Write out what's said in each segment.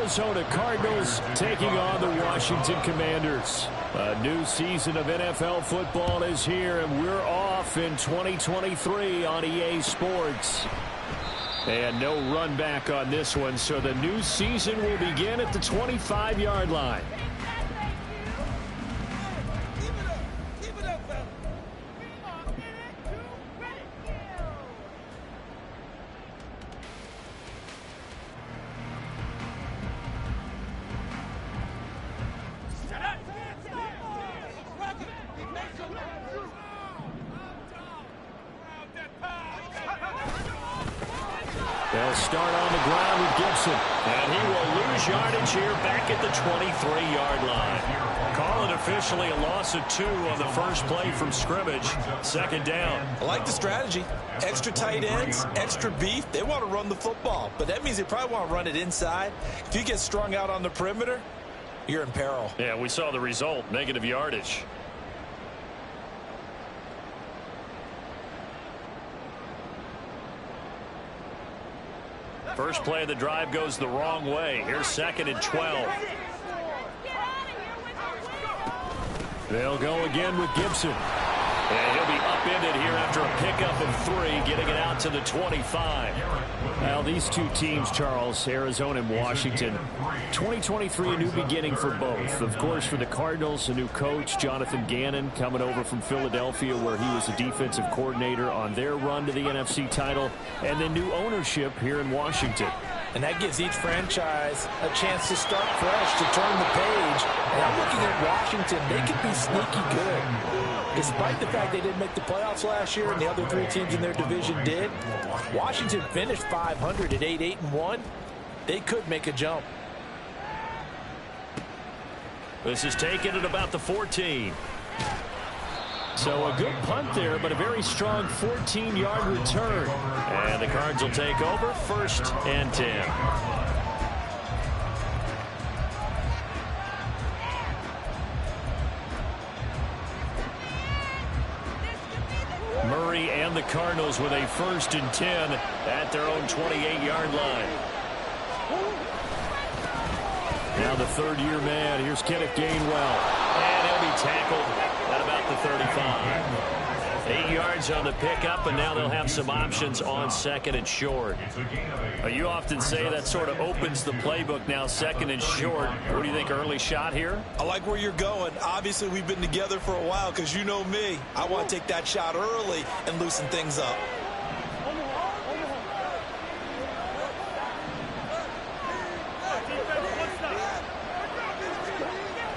Arizona Cardinals taking on the Washington Commanders. A new season of NFL football is here, and we're off in 2023 on EA Sports. And no run back on this one, so the new season will begin at the 25-yard line. They'll start on the ground with Gibson. And he will lose yardage here back at the 23-yard line. Call it officially a loss of 2 on the first play from scrimmage. Second down. I like the strategy. Extra tight ends, extra beef. They want to run the football, but that means they probably want to run it inside. If you get strung out on the perimeter, you're in peril. Yeah, we saw the result, negative yardage. First play of the drive goes the wrong way. Here's 2nd and 12. They'll go again with Gibson. And he'll be upended here after a pickup of 3, getting it out to the 25. Well, these two teams, Charles, Arizona and Washington, 2023, a new beginning for both. Of course, for the Cardinals, a new coach, Jonathan Gannon, coming over from Philadelphia, where he was the defensive coordinator on their run to the NFC title, and then new ownership here in Washington. And that gives each franchise a chance to start fresh, to turn the page. And I'm looking at Washington. They could be sneaky good. Despite the fact they didn't make the playoffs last year and the other 3 teams in their division did, Washington finished 500 at 8-1. They could make a jump. This is taken at about the 14. So a good punt there, but a very strong 14-yard return. And the Cards will take over, 1st and 10. Murray and the Cardinals with a 1st and 10 at their own 28-yard line. Now the 3rd-year man. Here's Kenneth Gainwell. And he'll be tackled at about the 35. 8 yards on the pickup, and now they'll have some options on 2nd and short. You often say that sort of opens the playbook now, 2nd and short. What do you think, early shot here? I like where you're going. Obviously, we've been together for a while because you know me. I want to take that shot early and loosen things up.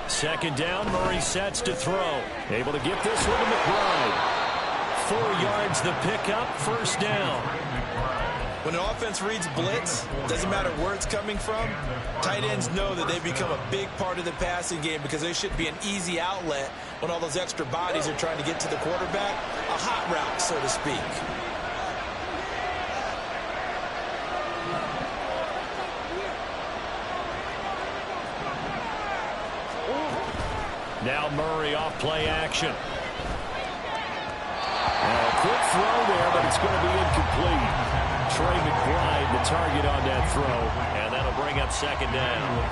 Second down, Murray sets to throw. Able to get this one to McBride. 4 yards the pickup, 1st down. When an offense reads blitz, doesn't matter where it's coming from, tight ends know that they've become a big part of the passing game because they should be an easy outlet when all those extra bodies are trying to get to the quarterback. A hot route, so to speak. Now Murray off play action. A quick throw there, but it's going to be incomplete. Trey McBride, the target on that throw, and that'll bring up 2nd down.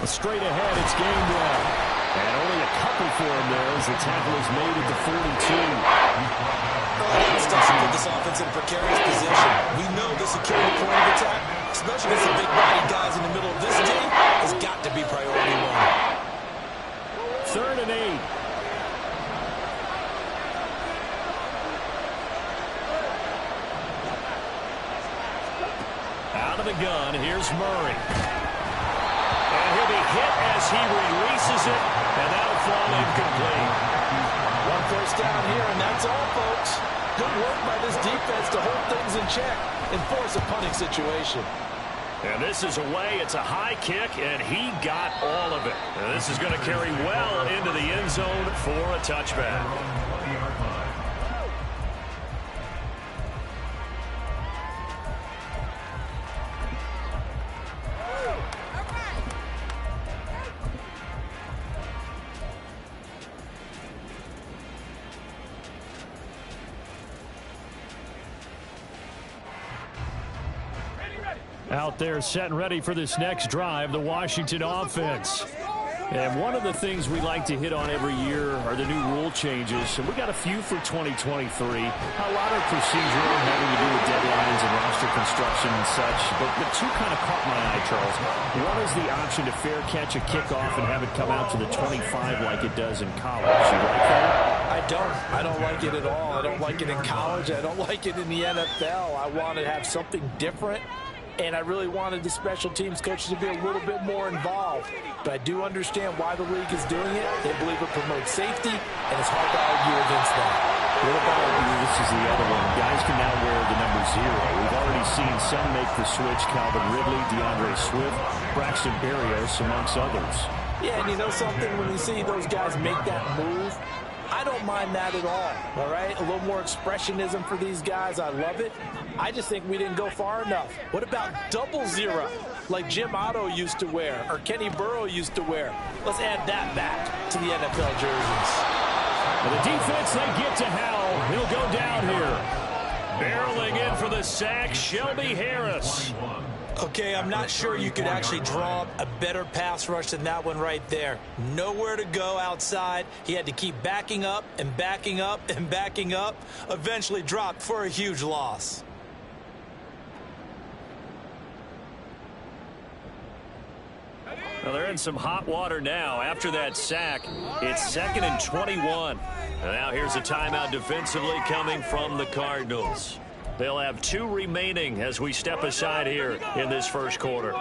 Straight ahead, it's Gainwell. And only a couple for him there as the tackle is made at the 42. It's tough to put this offense in a precarious position. We know the security point of attack, especially against the big body guys in the middle of this game, has got to be priority 1. 3rd and 8. Out of the gun, here's Murray. And he'll be hit as he releases it, and that'll fall incomplete. 1 first down here, and that's all, folks. Good work by this defense to hold things in check and force a punting situation. And this is away. It's a high kick, and he got all of it. And this is going to carry well into the end zone for a touchback. Out there set and ready for this next drive, the Washington offense. And one of the things we like to hit on every year are the new rule changes. And we got a few for 2023. A lot are procedural, having to do with deadlines and roster construction and such. But the two kind of caught my eye, Charles. One is the option to fair catch a kickoff and have it come out to the 25 like it does in college. You like that? I don't like it at all. I don't like it in college. I don't like it in the NFL. I want to have something different. And I really wanted the special teams coaches to be a little bit more involved. But I do understand why the league is doing it. They believe it promotes safety, and it's hard to argue against that. What about, this is the other one, guys can now wear the number 0. We've already seen some make the switch, Calvin Ridley, DeAndre Swift, Braxton Berrios, amongst others. Yeah, and you know something? When you see those guys make that move, I don't mind that at all right? A little more expressionism for these guys. I love it. I just think we didn't go far enough. What about 00, like Jim Otto used to wear or Kenny Burrow used to wear? Let's add that back to the NFL jerseys. And the defense, they get to Howell. He'll go down here. Barreling in for the sack, Shelby Harris. Okay, I'm not sure you could actually draw a better pass rush than that one right there. Nowhere to go outside. He had to keep backing up and backing up and backing up. Eventually dropped for a huge loss. Well, they're in some hot water now. After that sack, it's 2nd and 21. And now here's a timeout defensively coming from the Cardinals. They'll have 2 remaining as we step aside here in this first quarter.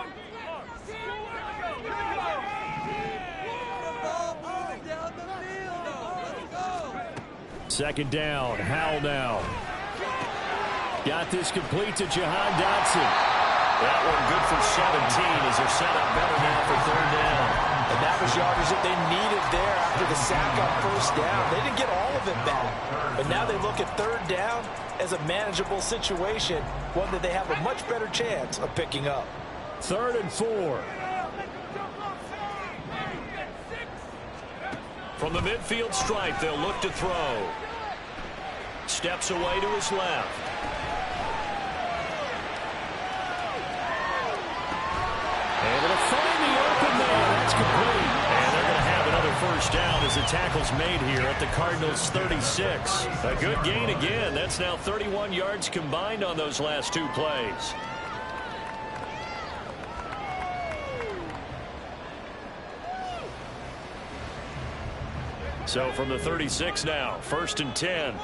Second down, Howell now. Got this complete to Jahan Dotson. That one good for 17 as they're set up better now for 3rd down. And that was yardage that they needed there after the sack on 1st down. They didn't get all of it back. But now they look at 3rd down as a manageable situation, one that they have a much better chance of picking up. 3rd and 4. From the midfield stripe, they'll look to throw. Steps away to his left. Able to find the open man. That's complete. And they're going to have another 1st down as the tackle's made here at the Cardinals' 36. A good gain again. That's now 31 yards combined on those last 2 plays. So from the 36 now, 1st and 10.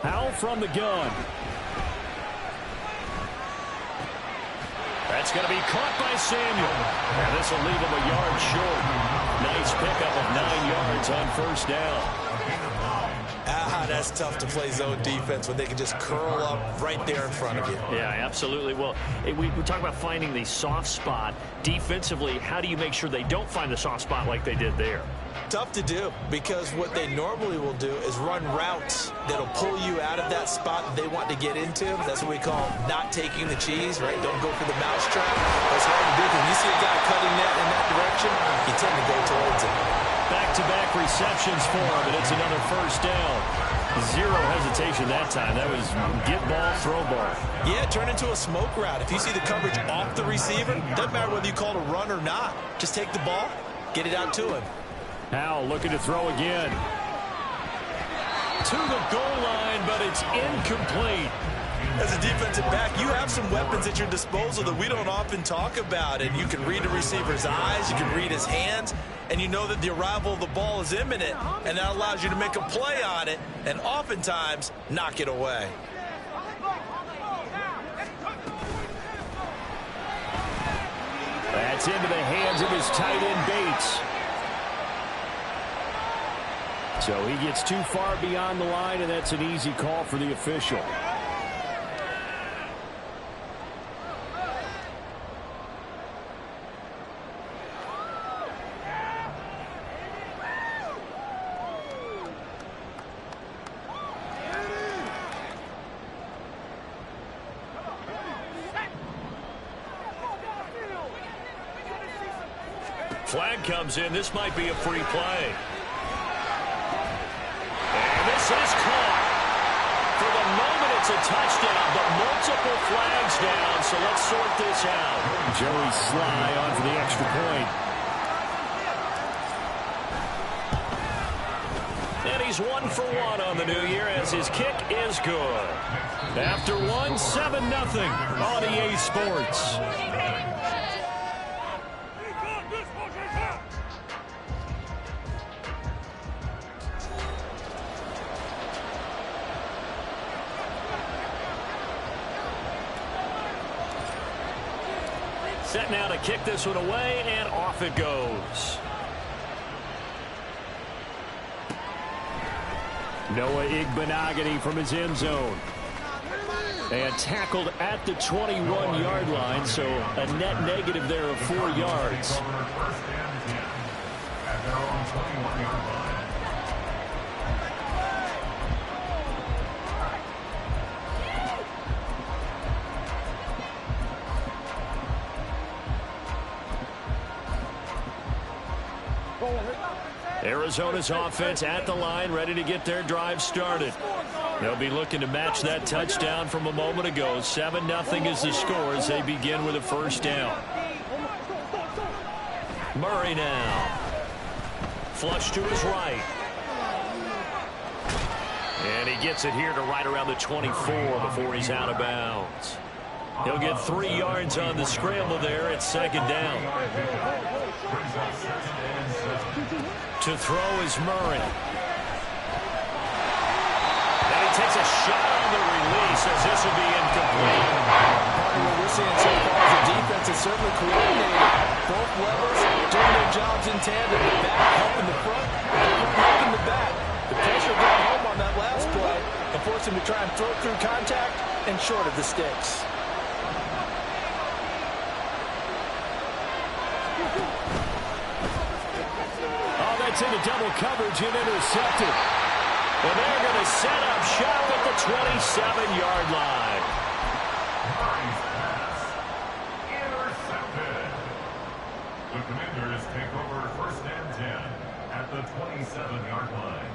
Howell from the gun. That's going to be caught by Samuel. And this will leave him a yard short. Nice pickup of 9 yards on 1st down. That's tough to play zone defense when they can just curl up right there in front of you. Yeah, absolutely. Well, we talk about finding the soft spot. Defensively, how do you make sure they don't find the soft spot like they did there? Tough to do, because what they normally will do is run routes that'll pull you out of that spot that they want to get into. That's what we call not taking the cheese, right? Don't go for the mousetrap. That's hard to do, because you see a guy cutting that in that direction, you tend to go towards it. Back-to-back receptions for him, and it's another 1st down. 0 hesitation that time. That was get ball, throw ball. Yeah, turn into a smoke route. If you see the coverage off the receiver, doesn't matter whether you call it a run or not. Just take the ball, get it out to him. Howell looking to throw again. To the goal line, but it's incomplete. As a defensive back, you have some weapons at your disposal that we don't often talk about. And you can read the receiver's eyes, you can read his hands, and you know that the arrival of the ball is imminent. And that allows you to make a play on it and oftentimes knock it away. That's into the hands of his tight end, Bates. So he gets too far beyond the line, and that's an easy call for the official. Flag comes in. This might be a free play. And this is caught. For the moment, It's a touchdown, but multiple flags down, so let's sort this out. Joey Sly on for the extra point. And he's 1 for 1 on the new year as his kick is good. After one, 7-0 on EA Sports. Set now to kick this one away, and off it goes. Noah Igbenogany from his end zone. And tackled at the 21-yard line, so a net negative there of 4 yards. Arizona's offense at the line, ready to get their drive started. They'll be looking to match that touchdown from a moment ago. 7-0 is the score as they begin with a first down. Murray now. Flush to his right. And he gets it here to right around the 24 before he's out of bounds. He'll get 3 yards on the scramble there at second down. To throw is Murray. And he takes a shot on the release as this will be incomplete. What we're seeing so far is the defense is certainly coordinated. Both levels doing their jobs in tandem. The back helping the front, the front helping the back. The pressure got home on that last play and forced him to try and throw through contact and short of the sticks. Into double coverage and intercepted. And they're going to set up shop at the 27-yard line. Intercepted. The Commanders take over 1st and 10 at the 27-yard line.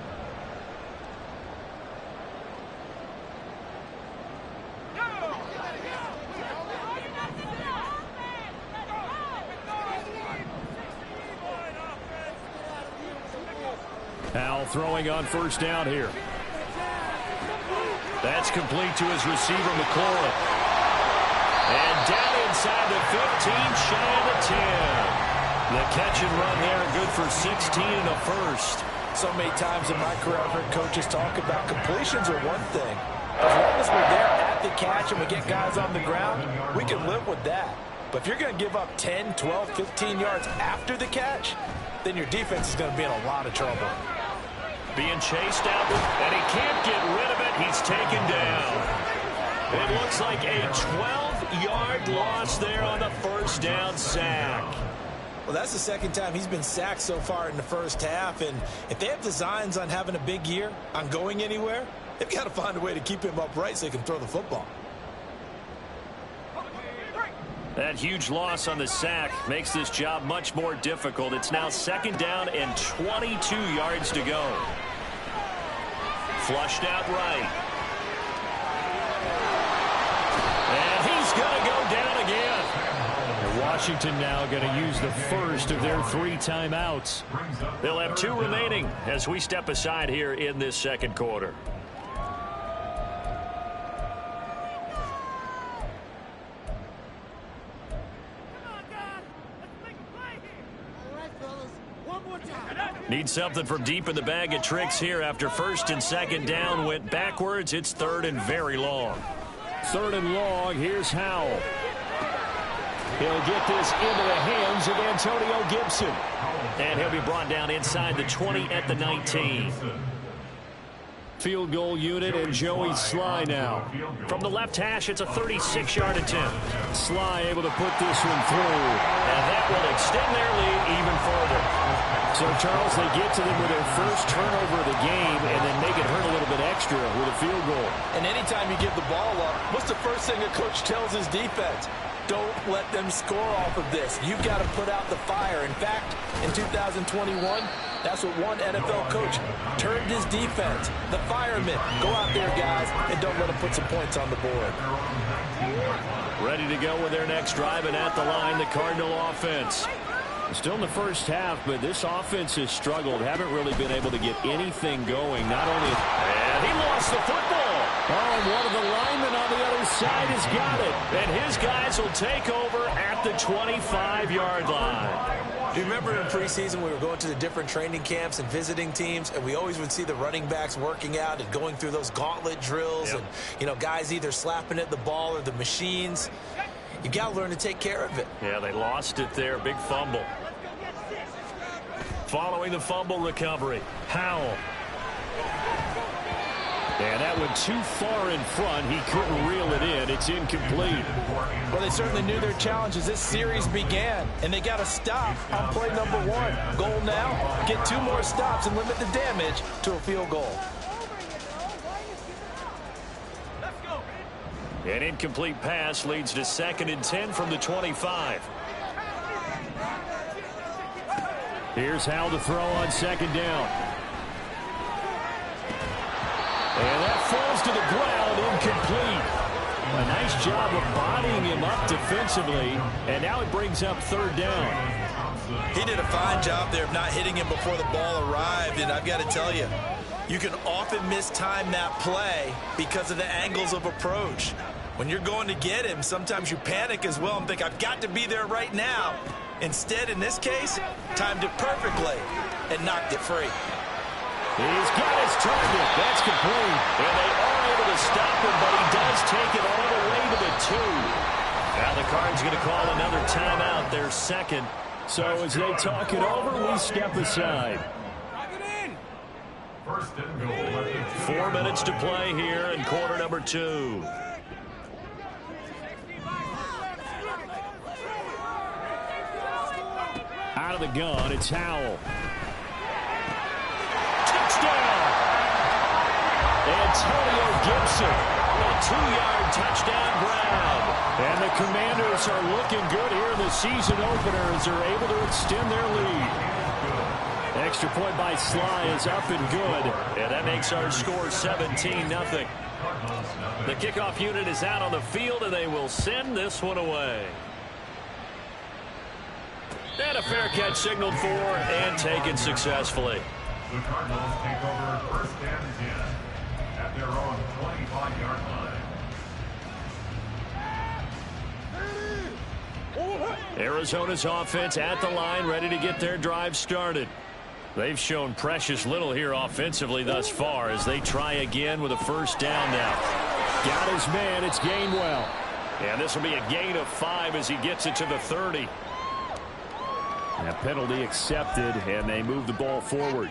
Al throwing on first down here. That's complete to his receiver, McLaurin. And down inside the 15, shy of the 10. The catch and run there, good for 16 and a first. So many times in my career, I've heard coaches talk about completions are one thing. As long as we're there at the catch and we get guys on the ground, we can live with that. But if you're going to give up 10, 12, 15 yards after the catch, then your defense is going to be in a lot of trouble. Being chased out, and he can't get rid of it. He's taken down. It looks like a 12-yard loss there on the first down sack. Well, that's the second time he's been sacked so far in the first half, and if they have designs on having a big year, on going anywhere, they've got to find a way to keep him upright so he can throw the football. That huge loss on the sack makes this job much more difficult. It's now second down and 22 yards to go. Flushed out right. And he's going to go down again. And Washington now going to use the first of their 3 timeouts. They'll have 2 remaining as we step aside here in this second quarter. Need something from deep in the bag of tricks here after first and second down went backwards. It's third and very long. 3rd and long. Here's Howell. He'll get this into the hands of Antonio Gibson. And he'll be brought down inside the 20 at the 19. Field goal unit and Joey Sly now. From the left hash, it's a 36-yard attempt. Sly able to put this one through. And that will extend their lead even further. So, Charles, they get to them with their first turnover of the game and then make it hurt a little bit extra with a field goal. And anytime you give the ball up, what's the first thing a coach tells his defense? Don't let them score off of this. You've got to put out the fire. In fact, in 2021, that's what one NFL coach termed his defense. The firemen. Go out there, guys, and don't let them put some points on the board. Ready to go with their next drive, and at the line, the Cardinal offense. Still in the first half, but this offense has struggled. Haven't really been able to get anything going. Not only... And he lost the football. Oh, and one of the linemen on the other side has got it. And his guys will take over at the 25-yard line. Do you remember in preseason we were going to the different training camps and visiting teams, and we always would see the running backs working out and going through those gauntlet drills, and, you know, guys either slapping at the ball or the machines. You got to learn to take care of it. Yeah, they lost it there. Big fumble. Following the fumble recovery, Howell. And that went too far in front. He couldn't reel it in. It's incomplete. Well, they certainly knew their challenge as this series began, and they got to stop on play number 1. Goal now, get 2 more stops and limit the damage to a field goal. An incomplete pass leads to 2nd and 10 from the 25. Here's Howell to throw on 2nd down. And that falls to the ground, incomplete. A nice job of bodying him up defensively, and now it brings up 3rd down. He did a fine job there of not hitting him before the ball arrived, and I've got to tell you, you can often mistime that play because of the angles of approach. When you're going to get him, sometimes you panic as well and think, I've got to be there right now. Instead, in this case, timed it perfectly and knocked it free. He's got his target. That's complete. And they are able to stop him, but he does take it all the way to the 2. Now the Cards going to call another timeout, their 2nd. So as they talk it over, we step aside. 4 minutes to play here in quarter number 2. Out of the gun, it's Howell. Touchdown! Antonio Gibson, a 2-yard touchdown grab. And the Commanders are looking good here in the season opener as they're able to extend their lead. Extra point by Sly is up and good. And that makes our score 17-0. The kickoff unit is out on the field, and they will send this one away. And a fair catch signaled for and taken successfully. The Cardinals take over 1st and 10 at their own 25-yard line. Arizona's offense at the line, ready to get their drive started. They've shown precious little here offensively thus far as they try again with a 1st down now. Got his man, it's Gainwell. And this will be a gain of 5 as he gets it to the 30. That penalty accepted, and they move the ball forward.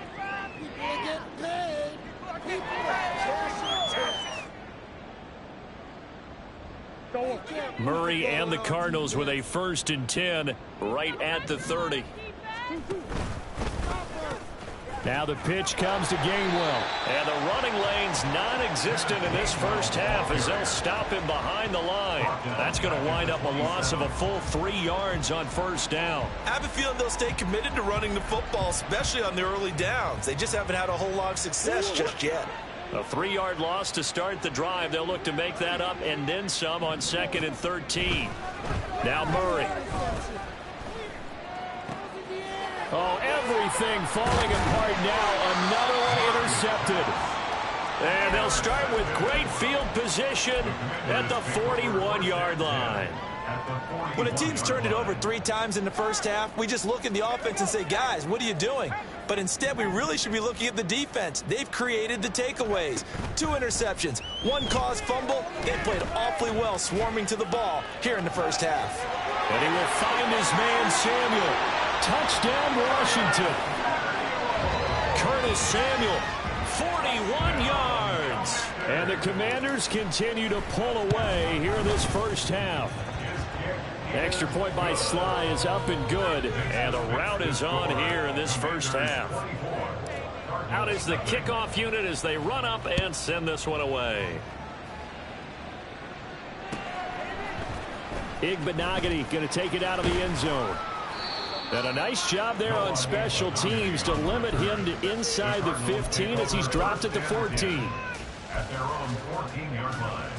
Murray and the Cardinals with a 1st and 10 right at the 30. Now the pitch comes to Gainwell. And the running lane's non-existent in this first half as they'll stop him behind the line. That's going to wind up a loss of a full 3 yards on 1st down. I have a feeling they'll stay committed to running the football, especially on the early downs. They just haven't had a whole lot of success just yet. A 3-yard loss to start the drive. They'll look to make that up and then some on 2nd and 13. Now Murray. Oh, everything falling apart now. Another one intercepted. And they'll start with great field position at the 41-yard line. When a team's turned it over 3 times in the first half, we just look at the offense and say, guys, what are you doing? But instead, we really should be looking at the defense. They've created the takeaways. 2 interceptions, 1 caused fumble. They played awfully well swarming to the ball here in the first half. And he will find his man, Samuel. Touchdown, Washington. Curtis Samuel, 41 yards. And the Commanders continue to pull away here in this first half. Extra point by Sly is up and good. And the route is on here in this first half. Out is the kickoff unit as they run up and send this one away. Igbenogany going to take it out of the end zone. And a nice job there on special teams to limit him to inside the 15 as he's dropped at the 14. At their own 14-yard line.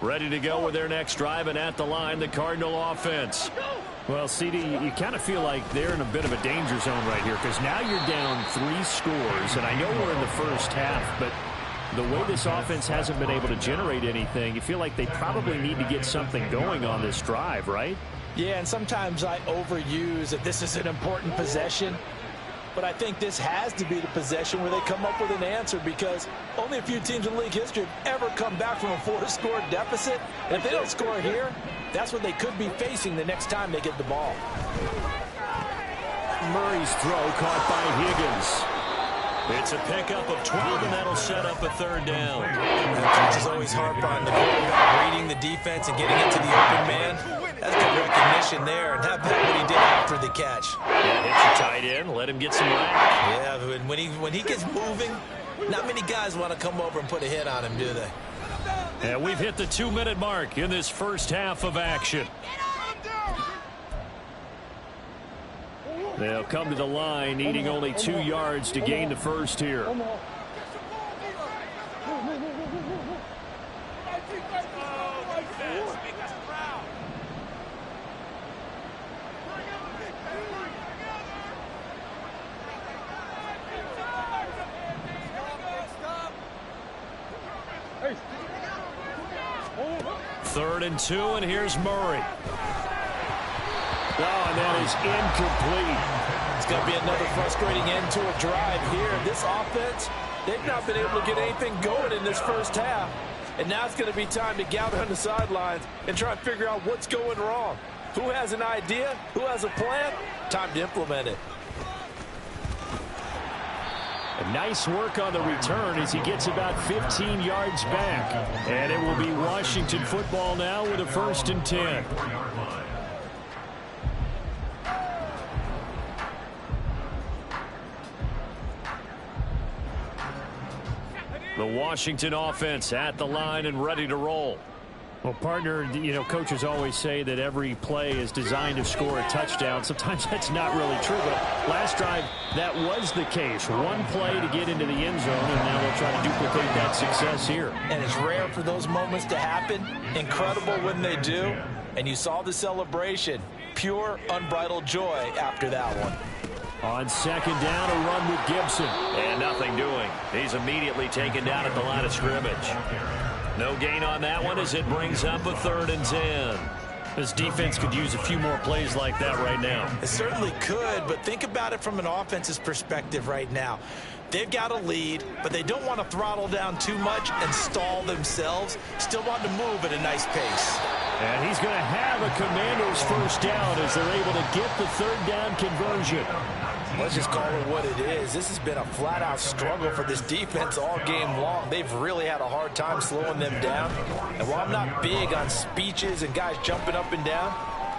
Ready to go with their next drive, and at the line, the Cardinal offense. Well, CD, you kind of feel like they're in a bit of a danger zone right here because now you're down 3 scores, and I know we're in the first half, but the way this offense hasn't been able to generate anything, you feel like they probably need to get something going on this drive, right? Yeah, and sometimes I overuse that this is an important possession. But I think this has to be the possession where they come up with an answer because only a few teams in league history have ever come back from a 4-score deficit. And if they don't score here, that's what they could be facing the next time they get the ball. Murray's throw caught by Higgins. It's a pickup of 12, and that'll set up a third down. Coaches always harp on the quarterback reading the defense and getting into the open man. That's good recognition there, and how about what he did after the catch? Yeah, hits your tight end, let him get some rack. Yeah, when he gets moving, not many guys want to come over and put a hit on him, do they? And we've hit the 2-minute mark in this first half of action. They'll come to the line, needing only 2 yards to gain the first here. Third and 2, and here's Murray. Oh, and that is incomplete. It's going to be another frustrating end to a drive here. This offense, they've not been able to get anything going in this first half. And now it's going to be time to gather on the sidelines and try and figure out what's going wrong. Who has an idea? Who has a plan? Time to implement it. A nice work on the return as he gets about 15 yards back. And it will be Washington football now with a 1st and 10. The Washington offense at the line and ready to roll. Well, partner, you know, coaches always say that every play is designed to score a touchdown. Sometimes that's not really true, but last drive, that was the case. One play to get into the end zone, and now they'll try to duplicate that success here. And it's rare for those moments to happen. Incredible when they do. And you saw the celebration. Pure, unbridled joy after that one. On 2nd down, a run with Gibson. And nothing doing. He's immediately taken down at the line of scrimmage. No gain on that one as it brings up a 3rd and 10. This defense could use a few more plays like that right now. It certainly could, but think about it from an offense's perspective right now. They've got a lead, but they don't want to throttle down too much and stall themselves. Still want to move at a nice pace. And he's going to have a Commander's 1st down as they're able to get the 3rd down conversion. Let's just call it what it is. This has been a flat-out struggle for this defense all game long. They've really had a hard time slowing them down. And while I'm not big on speeches and guys jumping up and down,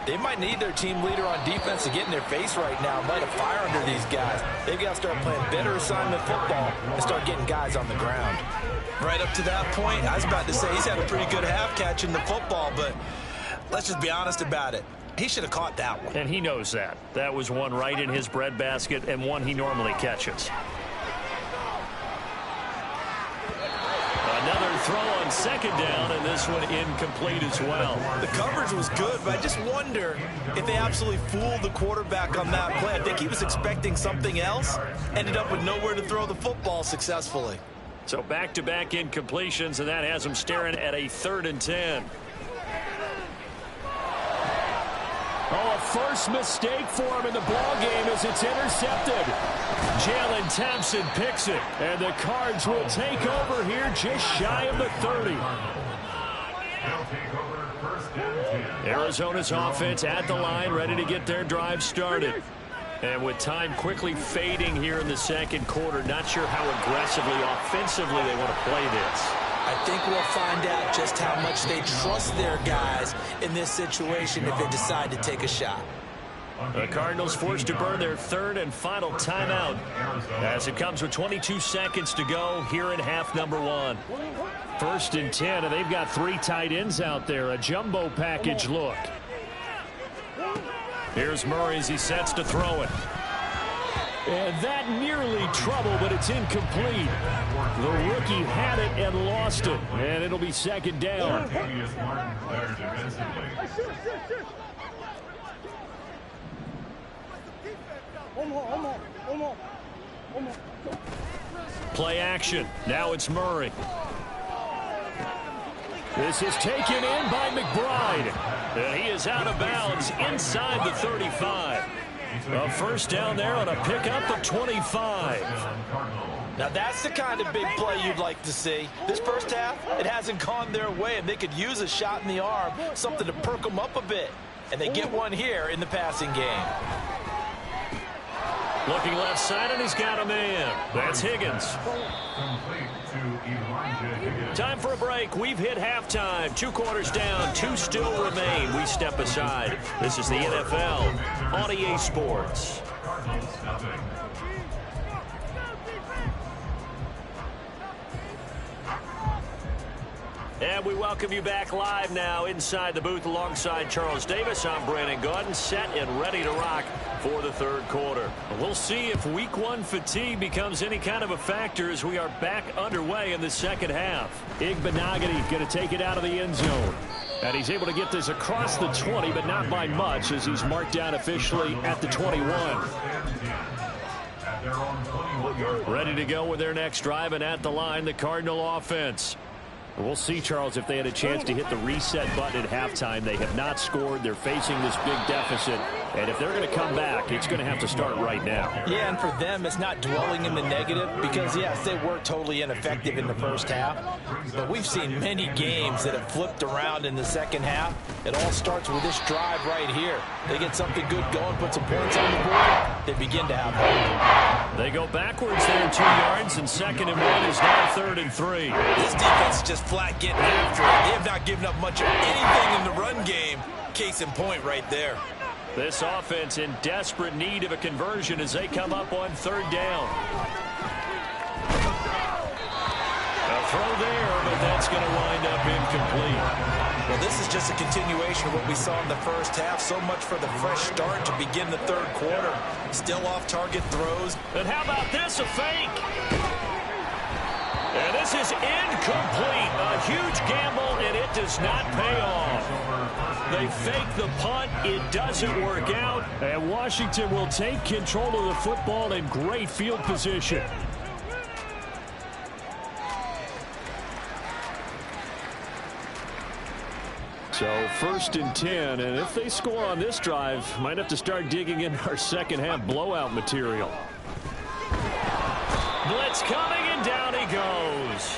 they might need their team leader on defense to get in their face right now, light a fire under these guys. They've got to start playing better assignment football and start getting guys on the ground. Right up to that point, I was about to say he's had a pretty good half catching the football, but let's just be honest about it. He should have caught that one. And he knows that. That was one right in his breadbasket and one he normally catches. Another throw on 2nd down, and this one incomplete as well. The coverage was good, but I just wonder if they absolutely fooled the quarterback on that play. I think he was expecting something else, ended up with nowhere to throw the football successfully. So back-to-back incompletions, and that has him staring at a 3rd and 10. Oh, a first mistake for him in the ball game as it's intercepted. Jalen Thompson picks it, and the Cards will take over here just shy of the 30. Arizona's offense at the line, ready to get their drive started. And with time quickly fading here in the 2nd quarter, not sure how aggressively, offensively they want to play this. I think we'll find out just how much they trust their guys in this situation if they decide to take a shot. The Cardinals forced to burn their third and final timeout as it comes with 22 seconds to go here in half number 1. 1st and 10, and they've got 3 tight ends out there. A jumbo package look. Here's Murray as he sets to throw it. And that nearly trouble, but it's incomplete. The rookie had it and lost it. And it'll be 2nd down. Play action. Now it's Murray. This is taken in by McBride. And he is out of bounds inside the 35. A 1st down there on a pickup of 25. Now that's the kind of big play you'd like to see. This first half, it hasn't gone their way, and they could use a shot in the arm, something to perk them up a bit. And they get one here in the passing game. Looking left side, and he's got a man. That's Higgins. Time for a break. We've hit halftime. 2 quarters down, 2 still remain. We step aside. This is the NFL on EA Sports. And we welcome you back live now inside the booth alongside Charles Davis. I'm Brandon Gaudin, set and ready to rock for the 3rd quarter. We'll see if week 1 fatigue becomes any kind of a factor as we are back underway in the 2nd half. Igbenogany going to take it out of the end zone. And he's able to get this across the 20, but not by much as he's marked down officially at the 21. Ready to go with their next drive, and at the line, the Cardinal offense. We'll see, Charles, if they had a chance to hit the reset button at halftime. They have not scored. They're facing this big deficit. And if they're going to come back, it's going to have to start right now. Yeah, and for them, it's not dwelling in the negative because, yes, they were totally ineffective in the first half. But we've seen many games that have flipped around in the 2nd half. It all starts with this drive right here. They get something good going, put some points on the board, they begin to have hope. They go backwards there 2 yards, and 2nd and 1 is now 3rd and 3. This defense is just flat getting after it. They have not given up much of anything in the run game. Case in point right there. This offense in desperate need of a conversion as they come up on 3rd down. A throw there, but that's going to wind up incomplete. Well, this is just a continuation of what we saw in the first half. So much for the fresh start to begin the 3rd quarter. Still off-target throws. And how about this, a fake? And this is incomplete. A huge gamble, and it does not pay off. They fake the punt. It doesn't work out. And Washington will take control of the football in great field position. So 1st and 10, and if they score on this drive, might have to start digging in our 2nd half blowout material. Blitz coming, and down he goes.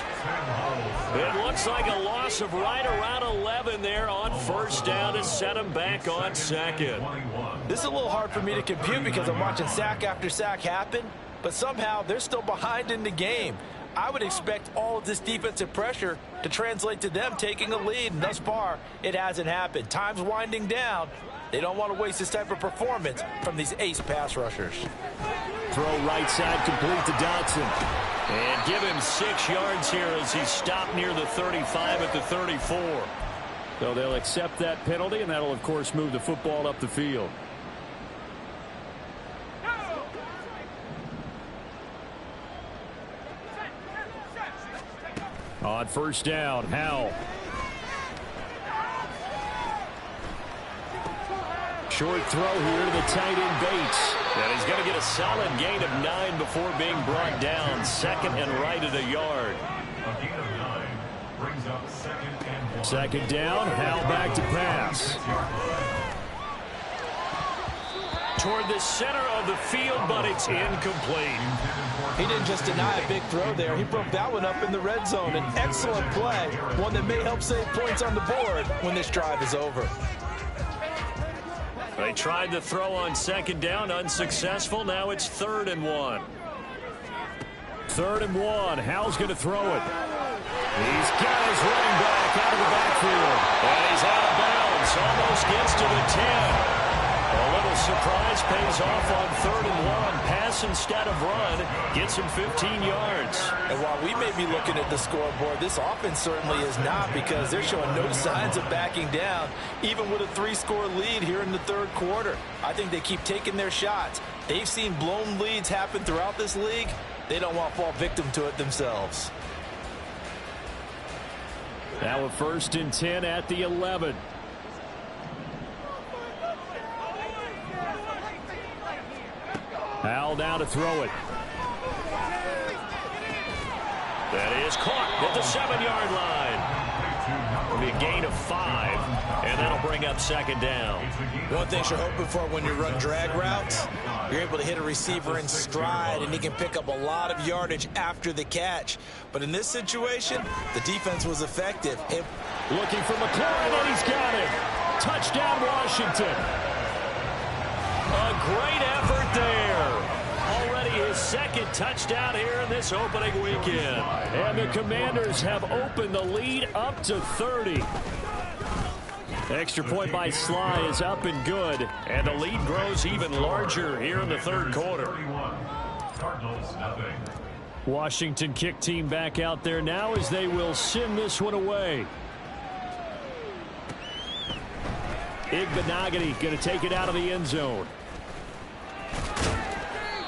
It looks like a loss of right around 11 there on 1st down to set him back on 2nd. This is a little hard for me to compute because I'm watching sack after sack happen, but somehow they're still behind in the game. I would expect all of this defensive pressure to translate to them taking a lead, and thus far, it hasn't happened. Time's winding down. They don't want to waste this type of performance from these ace pass rushers. Throw right side complete to Dotson. And give him 6 yards here as he's stopped near the 35 at the 34. So they'll accept that penalty, and that'll, of course, move the football up the field. On 1st down, Howell. Short throw here to the tight end Bates. And he's going to get a solid gain of 9 before being brought down. 2nd and right at a yard. A gain of 9 brings up 2nd and 1. 2nd down, Howell back to pass. Toward the center of the field, but it's incomplete. He didn't just deny a big throw there. He broke that one up in the red zone. An excellent play, one that may help save points on the board when this drive is over. They tried the throw on 2nd down, unsuccessful. Now it's 3rd and 1. 3rd and 1. Howell's going to throw it. He's got his running back out of the backfield. And he's out of bounds. Almost gets to the 10. A little surprise pays off on 3rd and 1. Pass instead of run. Gets him 15 yards. And while we may be looking at the scoreboard, this offense certainly is not, because they're showing no signs of backing down, even with a 3-score lead here in the 3rd quarter. I think they keep taking their shots. They've seen blown leads happen throughout this league. They don't want to fall victim to it themselves. Now a 1st and 10 at the 11. Howell now to throw it. That is caught at the 7-yard line. It'll be a gain of 5, and that'll bring up 2nd down. One thing you're hoping for when you run drag routes, you're able to hit a receiver in stride, and he can pick up a lot of yardage after the catch. But in this situation, the defense was effective. Looking for McLaurin, and he's got it. Touchdown, Washington. A great effort there. Already his 2nd touchdown here in this opening weekend. And the Commanders have opened the lead up to 30. Extra point by Sly is up and good. And the lead grows even larger here in the 3rd quarter. Washington kick team back out there now as they will send this one away. Igbenogany going to take it out of the end zone.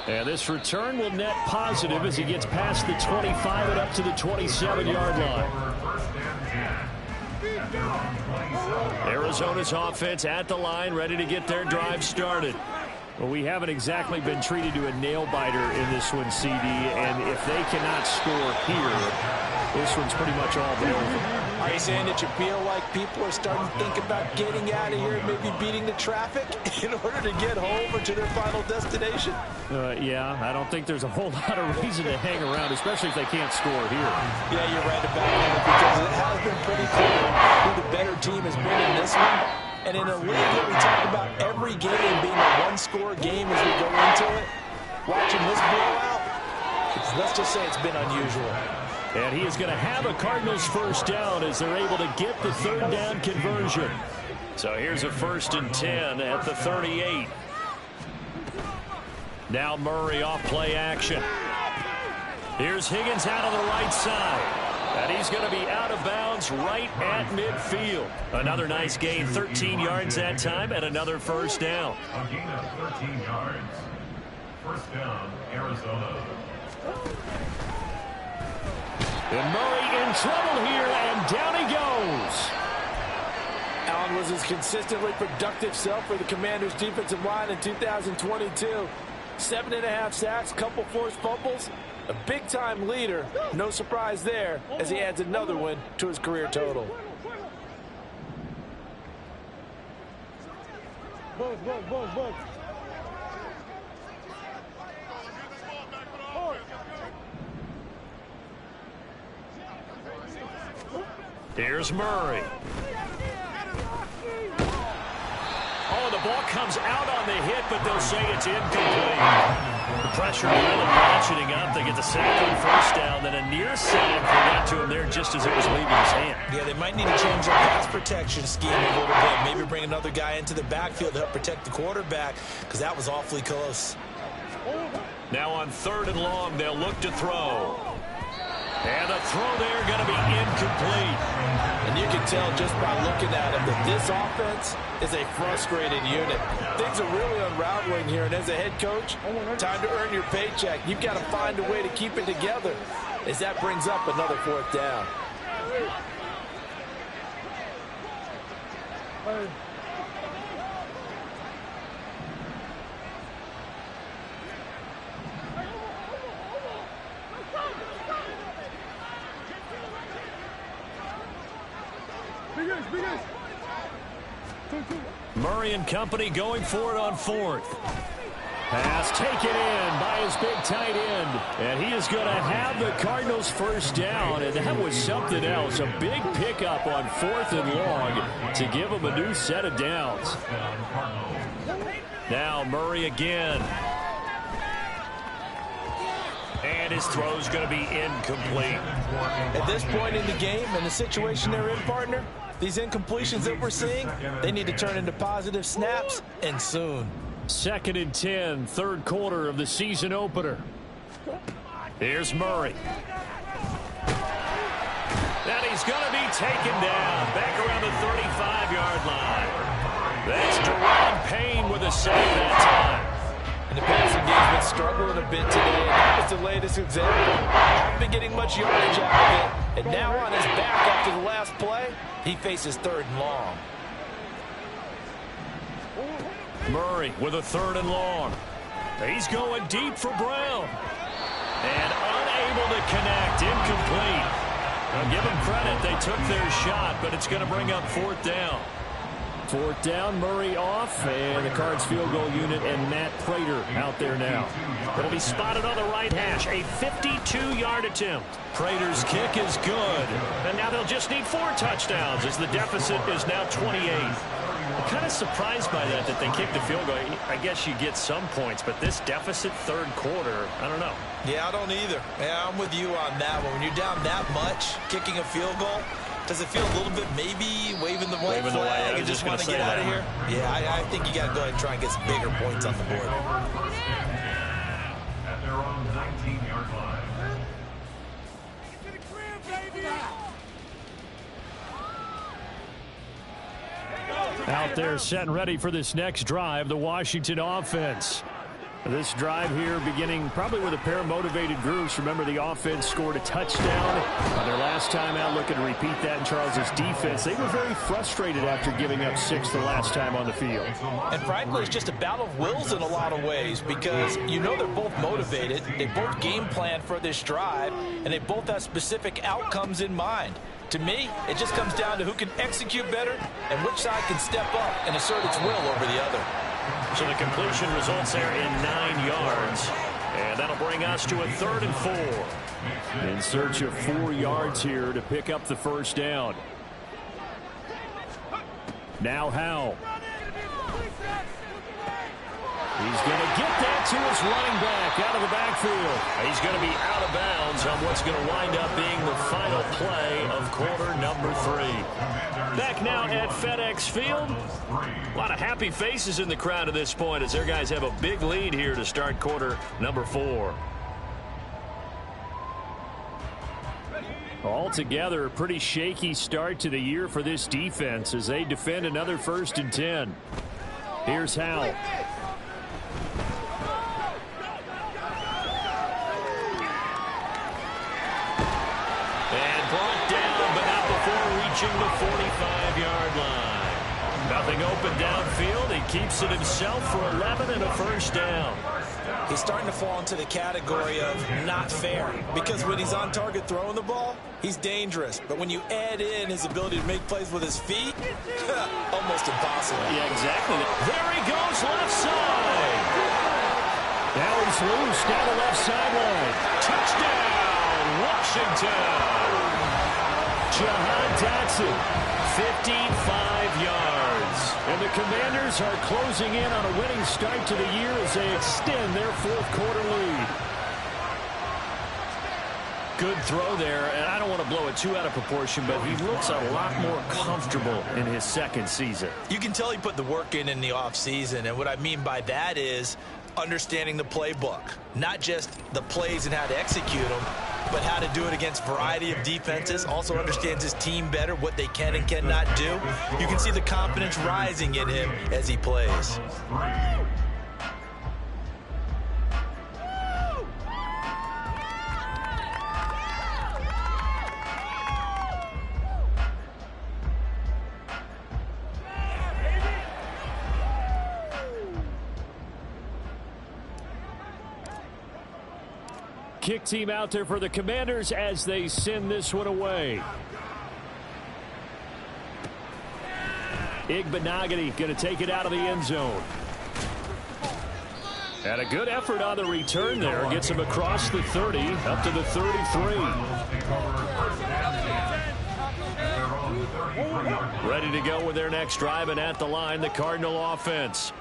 And this return will net positive as he gets past the 25 and up to the 27-yard line. Arizona's offense at the line, ready to get their drive started. Well, we haven't exactly been treated to a nail-biter in this one, CD, and if they cannot score here, this one's pretty much all but over. Are you saying that you feel like people are starting to think about getting out of here and maybe beating the traffic in order to get home or to their final destination? Yeah, I don't think there's a whole lot of reason to hang around, especially if they can't score here. Yeah, you're right about that, because it has been pretty clear who the better team has been in this one. And in a league that we talk about every game being a 1-score game as we go into it, watching this blowout, let's just say it's been unusual. And he is going to have a Cardinals 1st down as they're able to get the 3rd down conversion. So here's a 1st and 10 at the 38. Now Murray off play action. Here's Higgins out on the right side. And he's going to be out of bounds right at midfield. Another nice gain, 13 yards that time, and another 1st down. A gain of 13 yards. 1st down, Arizona. And Murray in trouble here, and down he goes. Allen was his consistently productive self for the Commanders' defensive line in 2022. 7.5 sacks, couple forced fumbles. A big-time leader. No surprise there as he adds another one to his career total. Here's Murray. Oh, the ball comes out on the hit, but they'll say it's incomplete. The pressure really ratcheting up. They get the sack on 1st down, then a near sack. They got to him there just as it was leaving his hand. Yeah, they might need to change their pass protection scheme a little bit. Maybe bring another guy into the backfield to help protect the quarterback, because that was awfully close. Now on 3rd and long, they'll look to throw. And the throw there going to be incomplete. And you can tell just by looking at him that this offense is a frustrated unit. Things are really unraveling here, and as a head coach, time to earn your paycheck. You've got to find a way to keep it together as that brings up another 4th down. Murray and company going for it on 4th. Pass taken in by his big tight end. And he is going to have the Cardinals 1st down. And that was something else. A big pickup on 4th and long to give him a new set of downs. Now Murray again. And his throw's going to be incomplete. At this point in the game and the situation they're in, partner, these incompletions that we're seeing, they need to turn into positive snaps, and soon. 2nd and 10, third quarter of the season opener. Here's Murray. And he's going to be taken down back around the 35-yard line. That's Daron Payne with a save that time. And the passing game's been struggling a bit today. And that was the latest example. Haven't been getting much yardage out of it. And now on his back after the last play, he faces 3rd and long. Murray with a 3rd and long. He's going deep for Brown. And unable to connect. Incomplete. I'll give them credit. They took their shot, but it's going to bring up 4th down. 4th down, Murray off, and the Cards field goal unit and Matt Prater out there now. It'll be spotted on the right hash, a 52-yard attempt. Prater's kick is good. And now they'll just need 4 touchdowns as the deficit is now 28. I'm kind of surprised by that they kicked the field goal. I guess you get some points, but this deficit 3rd quarter, I don't know. Yeah, I don't either. Yeah, I'm with you on that one. When you're down that much, kicking a field goal, does it feel a little bit maybe waving the white flag and just want to get out of here? Yeah, I think you got to go ahead and try and get some bigger points on the board. At their own 19-yard line. Out there set and ready for this next drive, the Washington offense. This drive here beginning probably with a pair of motivated groups. Remember, the offense scored a touchdown on their last time out. Looking to repeat that in Charles's defense. They were very frustrated after giving up 6 the last time on the field. And frankly, it's just a battle of wills in a lot of ways because you know they're both motivated. They both game plan for this drive, and they both have specific outcomes in mind. To me, it just comes down to who can execute better and which side can step up and assert its will over the other. So the completion results there in 9 yards. And that'll bring us to a 3rd and 4. In search of 4 yards here to pick up the 1st down. Now Howell. He's going to get that to his running back out of the backfield. He's going to be out of bounds on what's going to wind up being the final play of quarter number 3. Back now at FedEx Field. A lot of happy faces in the crowd at this point as their guys have a big lead here to start quarter number 4. Altogether, a pretty shaky start to the year for this defense as they defend another 1st and 10. Here's Howell. Reaching the 45-yard line. Nothing open downfield. He keeps it himself for 11 and a 1st down. He's starting to fall into the category of not fair because when he's on target throwing the ball, he's dangerous. But when you add in his ability to make plays with his feet, almost impossible. Yeah, exactly. There he goes left side. Now he's loose down the left sideline. Touchdown, Washington. Jahan Dotson, 55 yards. And the Commanders are closing in on a winning start to the year as they extend their 4th quarter lead. Good throw there, and I don't want to blow it too out of proportion, but he looks a lot more comfortable in his 2nd season. You can tell he put the work in the offseason, and what I mean by that is understanding the playbook, not just the plays and how to execute them, but how to do it against a variety of defenses. Also understands his team better, what they can and cannot do. You can see the confidence rising in him as he plays. Kick team out there for the Commanders as they send this one away. Igbenogany going to take it out of the end zone. And a good effort on the return there. Gets him across the 30, up to the 33. Ready to go with their next drive, and at the line, the Cardinal offense.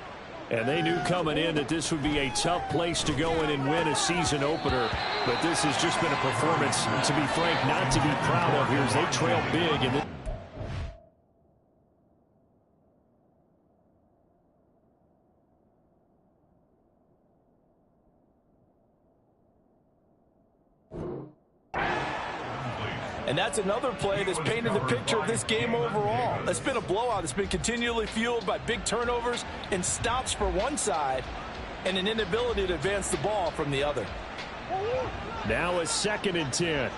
And they knew coming in that this would be a tough place to go in and win a season opener. But this has just been a performance, to be frank, not to be proud of here as they trail big. And And that's another play that's painted the picture of this game overall. It's been a blowout. It's been continually fueled by big turnovers and stops for one side and an inability to advance the ball from the other. Now a 2nd and 10.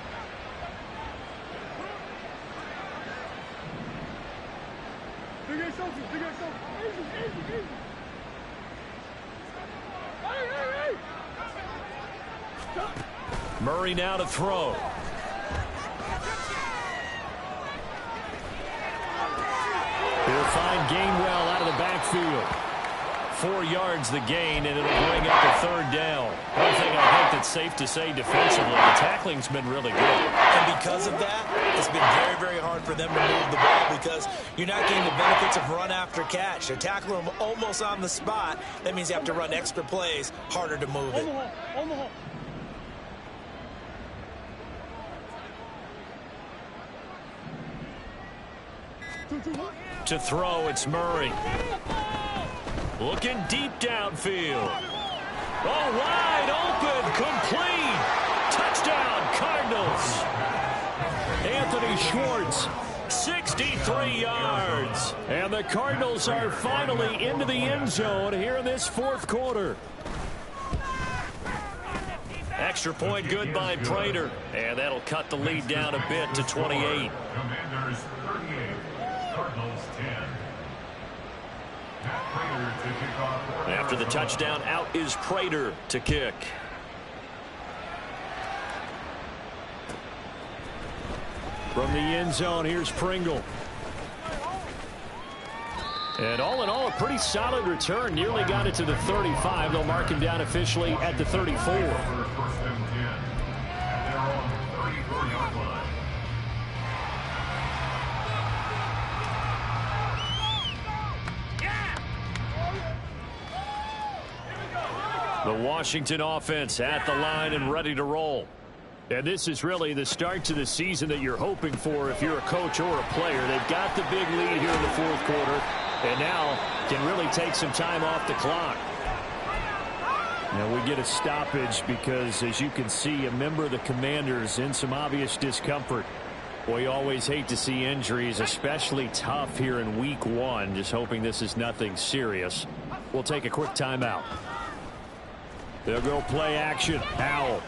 Murray now to throw. He'll find Gainwell out of the backfield. 4 yards the gain, and it'll bring up a 3rd down. One thing I think that's safe to say defensively, the tackling's been really good. And because of that, it's been very, very hard for them to move the ball because you're not getting the benefits of run after catch. They're tackling them almost on the spot. That means you have to run extra plays, harder to move it. To throw, it's Murray. Looking deep downfield. Oh, wide open, complete. Touchdown, Cardinals. Anthony Schwartz, 63 yards. And the Cardinals are finally into the end zone here in this 4th quarter. Extra point good by Prater. And that'll cut the lead down a bit to 28. Commanders 38, Cardinals 10. Prater to kick off. After the touchdown, out is Prater to kick. From the end zone, here's Pringle. And all in all, a pretty solid return. Nearly got it to the 35. They'll mark him down officially at the 34. First and 10 at their own 34-yard line. The Washington offense at the line and ready to roll. And this is really the start to the season that you're hoping for if you're a coach or a player. They've got the big lead here in the 4th quarter and now can really take some time off the clock. Now we get a stoppage because, as you can see, a member of the Commanders in some obvious discomfort. Boy, you always hate to see injuries, especially tough here in week 1. Just hoping this is nothing serious. We'll take a quick timeout. They'll go play action. Howell.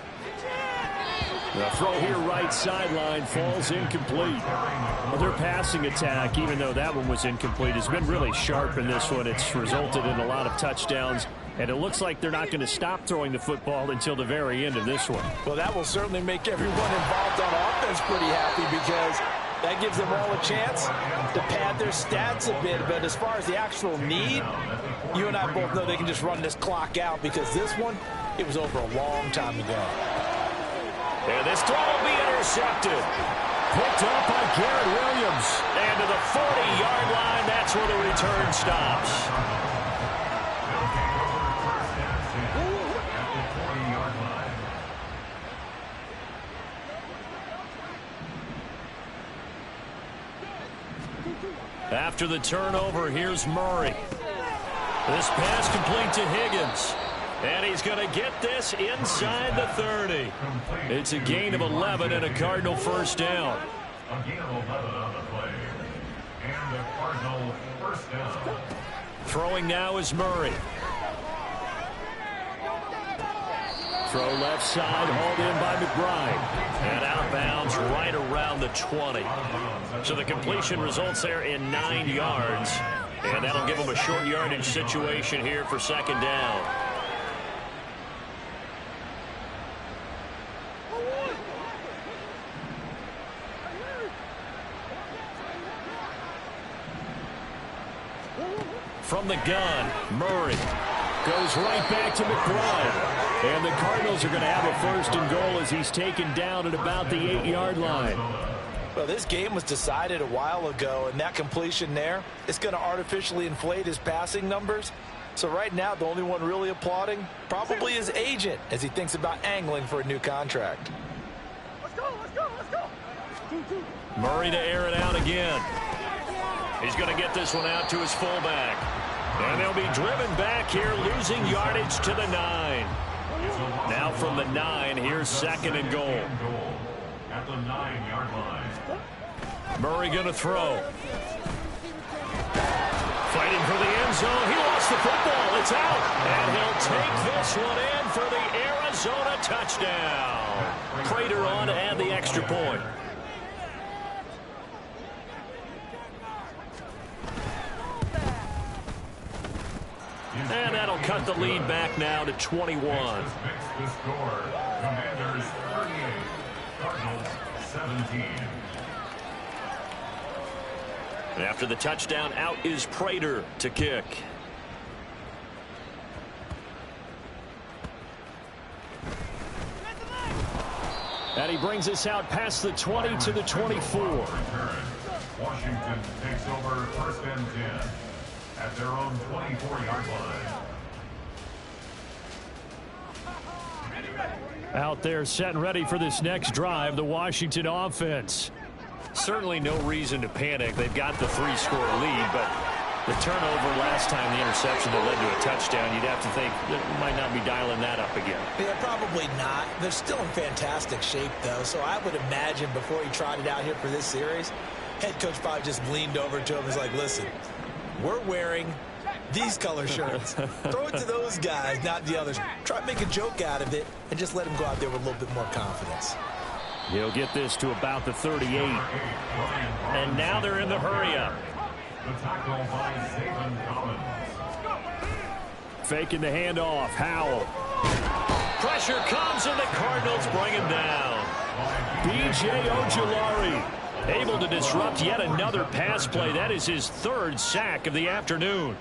The throw here right sideline falls incomplete. Well, their passing attack, even though that one was incomplete, has been really sharp in this one. It's resulted in a lot of touchdowns, and it looks like they're not going to stop throwing the football until the very end of this one. Well, that will certainly make everyone involved on offense pretty happy because that gives them all a chance to pad their stats a bit. But as far as the actual need, you and I both know they can just run this clock out because this one, it was over a long time ago. And this throw will be intercepted. Picked up by Garrett Williams. And to the 40-yard line, that's where the return stops. After the turnover, here's Murray. This pass complete to Higgins. And he's going to get this inside the 30. It's a gain of 11 and a Cardinal first down. A gain of 11 on the play. And a Cardinal first down. Throwing now is Murray. Throw left side, hauled in by McBride. And out of bounds right around the 20. So the completion results there in 9 yards. And that'll give them a short yardage situation here for second down. From the gun, Murray goes right back to McBride. And the Cardinals are going to have a first and goal as he's taken down at about the 8-yard line. Well, this game was decided a while ago, and that completion there is going to artificially inflate his passing numbers. So right now, the only one really applauding probably his agent as he thinks about angling for a new contract. Let's go, let's go, let's go. Murray to air it out again. He's going to get this one out to his fullback. And they'll be driven back here, losing yardage to the 9. Now from the 9, here's second and goal. at the 9-yard line. Murray going to throw. Fighting for the end zone. He lost the football. It's out. And he'll take this one in for the Arizona touchdown. Prater on to add the extra point. And that'll cut the lead back now to 21. The score, Commanders 38, Cardinals 17. And after the touchdown, out is Prater to kick. And he brings us out past the 20 to the 24. Washington takes over first and 10 at their own 24-yard line. Out there set and ready for this next drive, the Washington offense. Certainly no reason to panic. They've got the 3-score lead, but the turnover last time, the interception that led to a touchdown, you'd have to think that might not be dialing that up again. Yeah, probably not. They're still in fantastic shape, though, so I would imagine before he trotted out here for this series, head coach probably just leaned over to him and was like, listen, we're wearing these color shirts. Throw it to those guys, not the others. Try to make a joke out of it and just let him go out there with a little bit more confidence. He'll get this to about the 38. And now they're in the hurry-up. The tackle by Zayvon Collins. Faking the handoff. Howell. Pressure comes, and the Cardinals bring him down. B.J. Ojulari able to disrupt yet another pass play. That is his 3rd sack of the afternoon.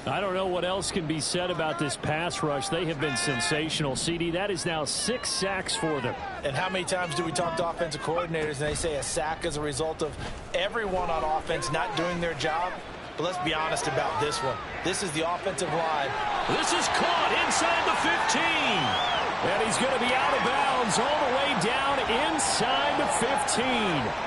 I don't know what else can be said about this pass rush. They have been sensational. CD, that is now 6 sacks for them. And how many times do we talk to offensive coordinators and they say a sack is a result of everyone on offense not doing their job? But let's be honest about this one. This is the offensive line. This is caught inside the 15. And he's going to be out of bounds all the way down inside the 15.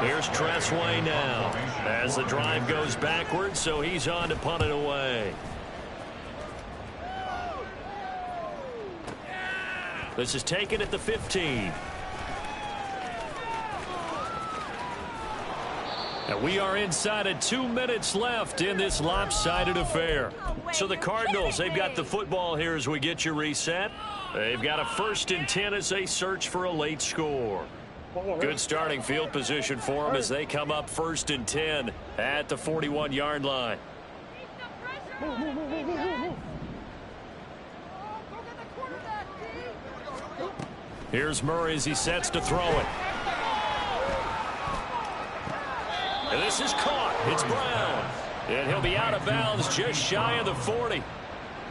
Here's Tressway now as the drive goes backwards, so he's on to punt it away. This is taken at the 15. And we are inside of 2 minutes left in this lopsided affair. So the Cardinals, they've got the football here as we get you reset. They've got a 1st and 10 as they search for a late score. Good starting field position for them as they come up 1st and 10 at the 41-yard line. Here's Murray as he sets to throw it. And this is caught. It's Brown. And he'll be out of bounds just shy of the 40.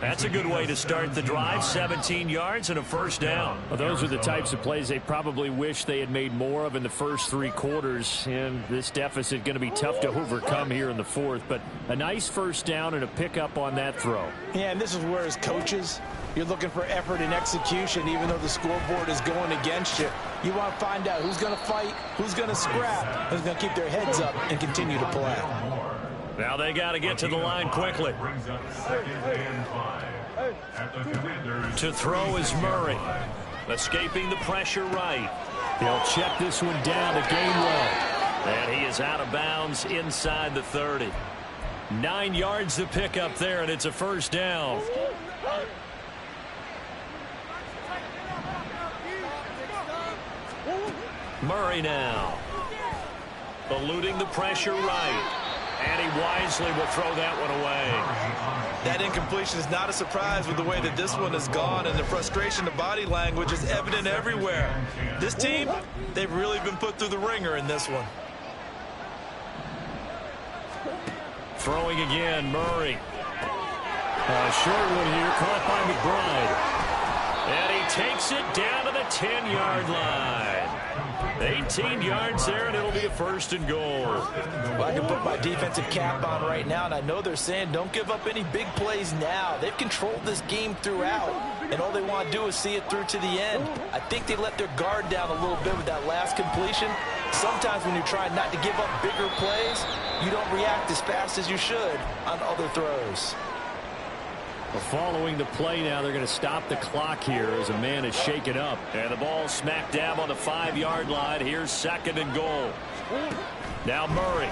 That's a good way to start the drive. 17 yards and a 1st down. Well, those are the types of plays they probably wish they had made more of in the first 3 quarters. And this deficit going to be tough to overcome here in the 4th. But a nice 1st down and a pickup on that throw. Yeah, and this is where as coaches, you're looking for effort and execution even though the scoreboard is going against you. You want to find out who's going to fight, who's going to scrap, who's going to keep their heads up and continue to play. Now they got to get to the line quickly. To throw is Murray. Escaping the pressure right. They'll check this one down to Gainwell. And he is out of bounds inside the 30. 9 yards to pick up there, and it's a 1st down. Murray now. Eluding the pressure right. And he wisely will throw that one away. That incompletion is not a surprise with the way that this one has gone, and the frustration, the body language is evident everywhere. This team, they've really been put through the ringer in this one. Throwing again, Murray. A short one here, caught by McBride. And he takes it down to the 10-yard line. 18 yards there, and it'll be a 1st and goal. Well, I can put my defensive cap on right now, and I know they're saying don't give up any big plays now. They've controlled this game throughout, and all they want to do is see it through to the end. I think they let their guard down a little bit with that last completion. Sometimes when you're trying not to give up bigger plays, you don't react as fast as you should on other throws. Well, following the play now, they're going to stop the clock here as a man is shaken up. And the ball smack dab on the 5-yard line. Here's 2nd and goal. Now Murray.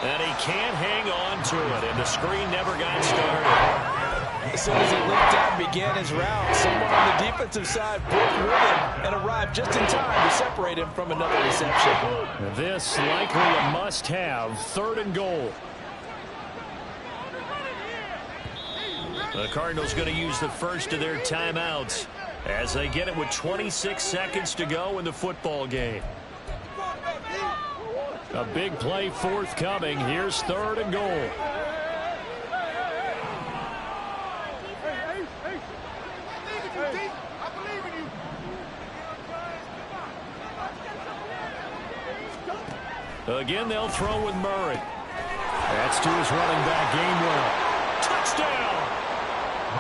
And he can't hang on to it, and the screen never got started. As soon as he leaped out and began his route, someone on the defensive side broke with him and arrived just in time to separate him from another reception. This likely a must-have. 3rd and goal. The Cardinals going to use the first of their timeouts as they get it with 26 seconds to go in the football game. A big play forthcoming. Here's 3rd and goal. Again, they'll throw with Murray. That's to his running back, Gainwell. Touchdown!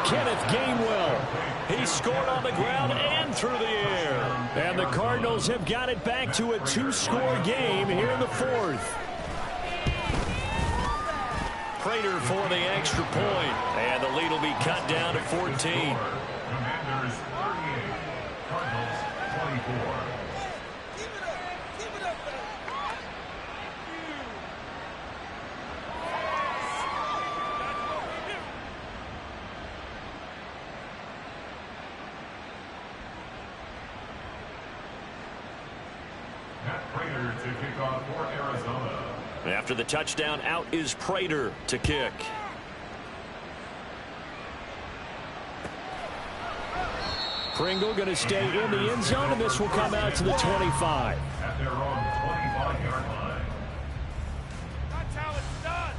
Kenneth Gainwell. He scored on the ground and through the air. And the Cardinals have got it back to a 2-score game here in the 4th. Prater for the extra point. And the lead will be cut down to 14. Commanders 38, Cardinals 24. Prater to kick off for Arizona. After the touchdown, out is Prater to kick. Pringle going to stay in the end zone, and this will come out to the 25. At their own 25-yard line. That's how it's done.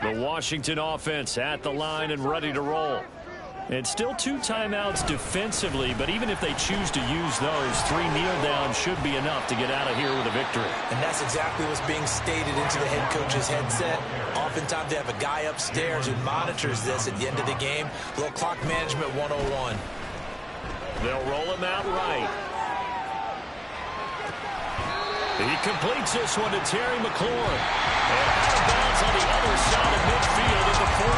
The Washington offense at the line and ready to roll. It's still 2 timeouts defensively, but even if they choose to use those, 3 kneel downs should be enough to get out of here with a victory. And that's exactly what's being stated into the head coach's headset. Oftentimes they have a guy upstairs who monitors this at the end of the game. A little clock management 101. They'll roll him out right. He completes this one to Terry McLaurin. And out of bounds on the other side of midfield at the 40.